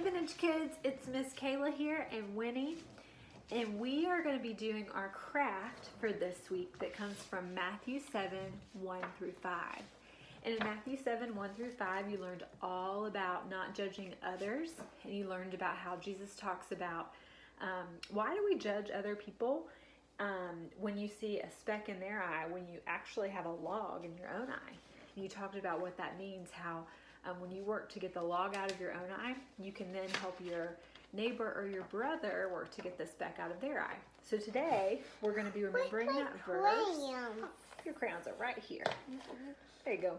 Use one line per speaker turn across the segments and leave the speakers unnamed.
Vintage Kids, it's Miss Kayla here and Winnie, and we are going to be doing our craft for this week that comes from Matthew 7, 1 through 5. And in Matthew 7, 1 through 5, you learned all about not judging others, and you learned about how Jesus talks about why do we judge other people when you see a speck in their eye when you actually have a log in your own eye. And you talked about what that means, how when you work to get the log out of your own eye, you can then help your neighbor or your brother work to get the speck out of their eye. So today, we're going to be remembering that verse. Your crayons are right here. There you go.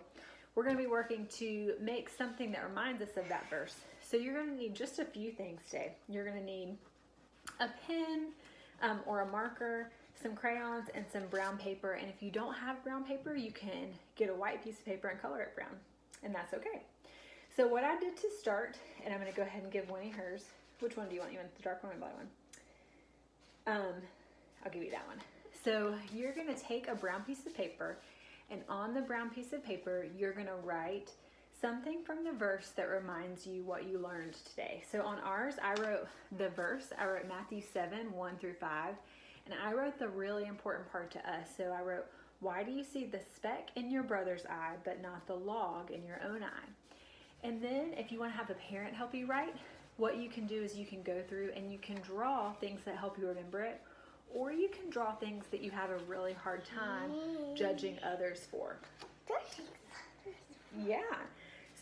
We're going to be working to make something that reminds us of that verse. So you're going to need just a few things today. You're going to need a pen or a marker, some crayons, and some brown paper. And if you don't have brown paper, you can get a white piece of paper and color it brown. And that's okay. So what I did to start, and I'm going to go ahead and give Winnie hers. Which one do you want? You want the dark one or the light one? I'll give you that one. So you're going to take a brown piece of paper, and on the brown piece of paper, you're going to write something from the verse that reminds you what you learned today. So on ours, I wrote the verse. I wrote Matthew 7, 1 through 5, and I wrote the really important part to us. So I wrote, why do you see the speck in your brother's eye, but not the log in your own eye? And then if you want to have a parent help you write, what you can do is you can go through and you can draw things that help you remember it, or you can draw things that you have a really hard time judging others for. Yeah.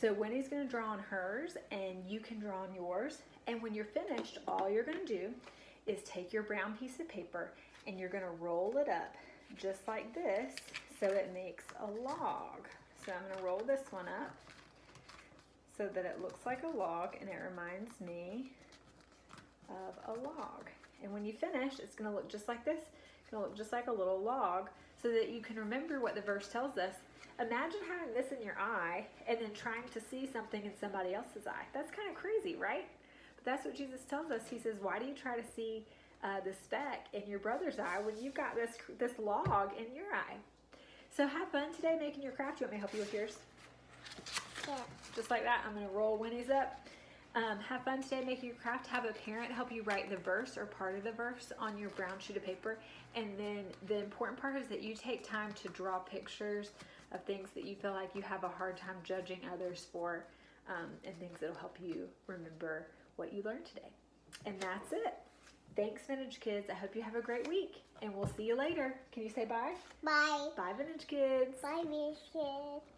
So Winnie's going to draw on hers and you can draw on yours. And when you're finished, all you're going to do is take your brown piece of paper and you're going to roll it up just like this so it makes a log. So I'm going to roll this one up so that it looks like a log and it reminds me of a log. And when you finish, it's going to look just like this. It's going to look just like a little log so that you can remember what the verse tells us. Imagine having this in your eye and then trying to see something in somebody else's eye. That's kind of crazy, right? But that's what Jesus tells us. He says, why do you try to see the speck in your brother's eye when you've got this log in your eye? So have fun today making your craft. You want me to help you with yours? Yeah. Just like that, I'm going to roll Winnie's up. Have fun today making your craft. Have a parent help you write the verse or part of the verse on your brown sheet of paper. And then the important part is that you take time to draw pictures of things that you feel like you have a hard time judging others for, and things that will help you remember what you learned today. And that's it. Thanks, Vintage Kids. I hope you have a great week, and we'll see you later. Can you say bye?
Bye.
Bye, Vintage Kids.
Bye, Vintage Kids.